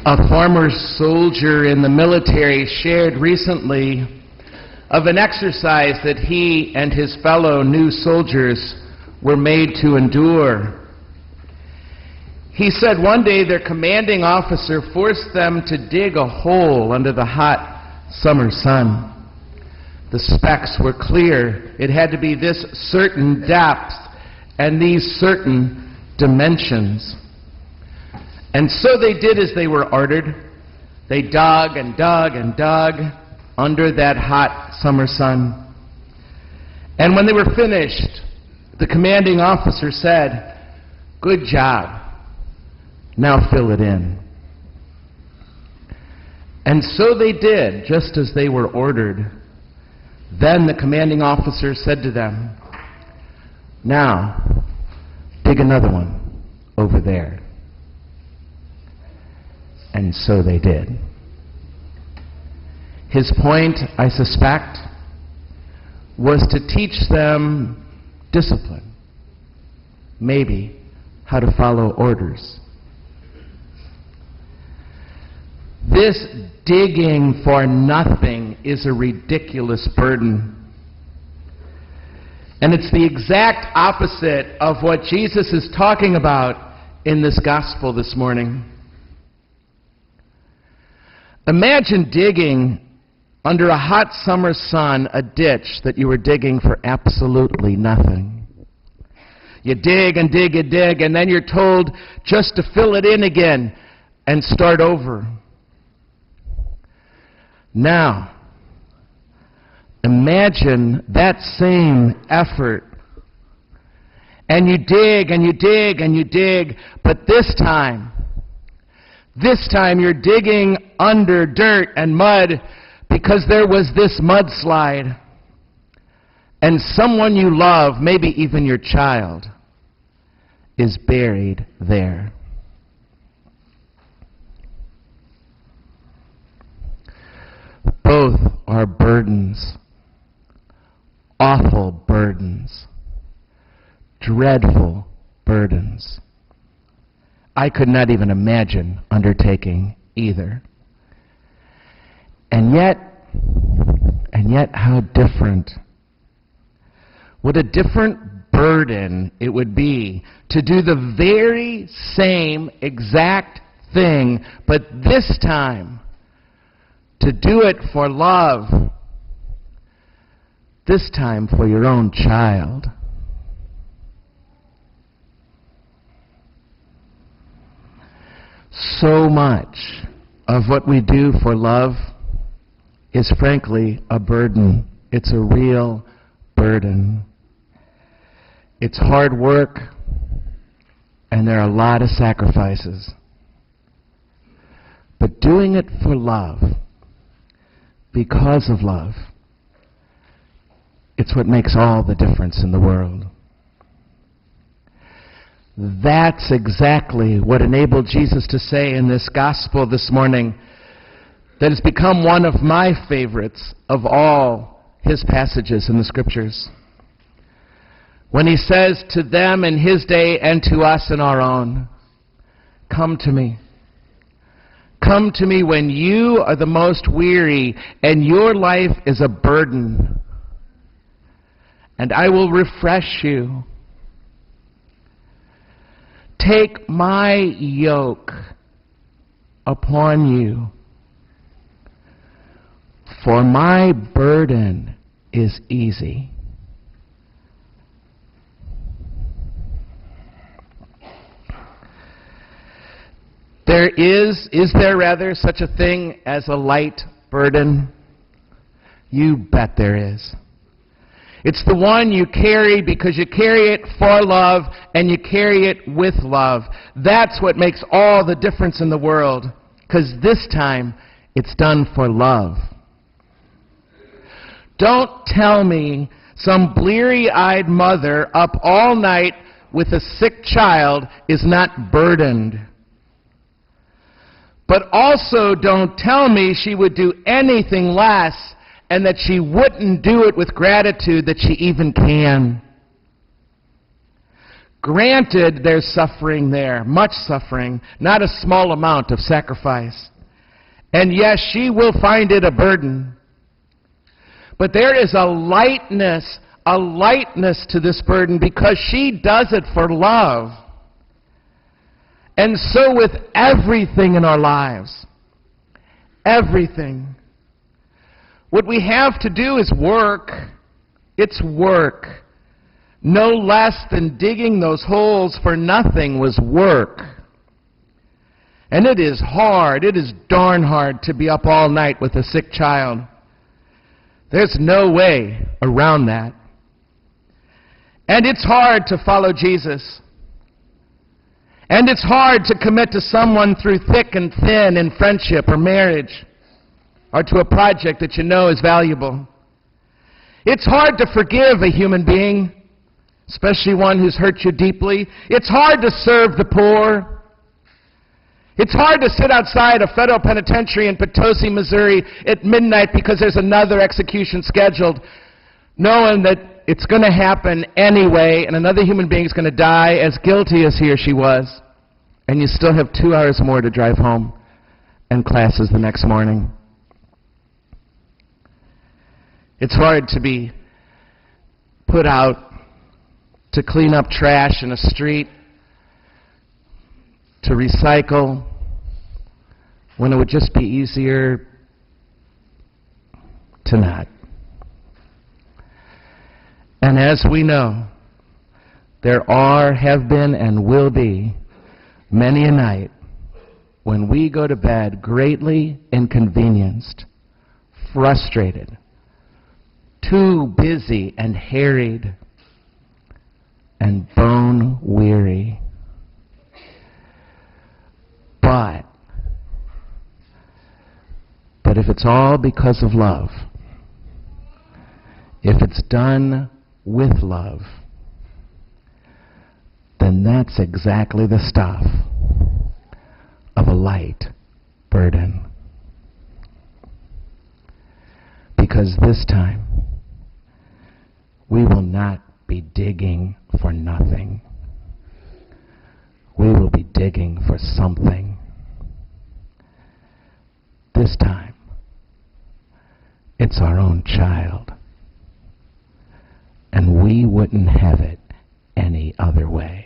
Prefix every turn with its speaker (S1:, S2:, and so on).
S1: A former soldier in the military shared recently of an exercise that he and his fellow new soldiers were made to endure. He said one day their commanding officer forced them to dig a hole under the hot summer sun. The specs were clear. It had to be this certain depth and these certain dimensions. And so they did as they were ordered. They dug and dug and dug under that hot summer sun. And when they were finished, the commanding officer said, "Good job. Now fill it in." And so they did, just as they were ordered. Then the commanding officer said to them, "Now, dig another one over there." And so they did. His point, I suspect, was to teach them discipline, maybe how to follow orders. This digging for nothing is a ridiculous burden. And it's the exact opposite of what Jesus is talking about in this gospel this morning. Imagine digging under a hot summer sun a ditch that you were digging for absolutely nothing. You dig and dig and dig, and then you're told just to fill it in again and start over. Now, imagine that same effort. And you dig and you dig and you dig, but this time you're digging under dirt and mud because there was this mudslide. And someone you love, maybe even your child, is buried there. Both are burdens, awful burdens, dreadful burdens. I could not even imagine undertaking either. And yet, how different. What a different burden it would be to do the very same exact thing, but this time to do it for love, this time for your own child. So much of what we do for love is frankly a burden. It's a real burden. It's hard work, and there are a lot of sacrifices. But doing it for love, because of love, it's what makes all the difference in the world. That's exactly what enabled Jesus to say in this gospel this morning that has become one of my favorites of all his passages in the scriptures. When he says to them in his day and to us in our own, "Come to me. Come to me when you are the most weary and your life is a burden, and I will refresh you. Take my yoke upon you, for my burden is easy." Is there rather such a thing as a light burden? You bet there is. It's the one you carry because you carry it for love and you carry it with love. That's what makes all the difference in the world, because this time it's done for love. Don't tell me some bleary-eyed mother up all night with a sick child is not burdened. But also don't tell me she would do anything less and that she wouldn't do it with gratitude that she even can. Granted, there's suffering there, much suffering, not a small amount of sacrifice. And yes, she will find it a burden. But there is a lightness to this burden because she does it for love. And so with everything in our lives, everything, what we have to do is work. It's work. No less than digging those holes for nothing was work. And it is hard, it is darn hard to be up all night with a sick child. There's no way around that. And it's hard to follow Jesus. And it's hard to commit to someone through thick and thin in friendship or marriage, or to a project that you know is valuable. It's hard to forgive a human being, especially one who's hurt you deeply. It's hard to serve the poor. It's hard to sit outside a federal penitentiary in Potosi, Missouri at midnight because there's another execution scheduled, knowing that it's going to happen anyway and another human being is going to die as guilty as he or she was, and you still have 2 hours more to drive home and classes the next morning. It's hard to be put out to clean up trash in a street, to recycle, when it would just be easier to not. And as we know, there are, have been, and will be many a night when we go to bed greatly inconvenienced, frustrated, too busy and harried, and bone weary. But if it's all because of love, if it's done with love, then that's exactly the stuff of a light burden. Because this time, we will not be digging for nothing. We will be digging for something. This time, it's our own child. And we wouldn't have it any other way.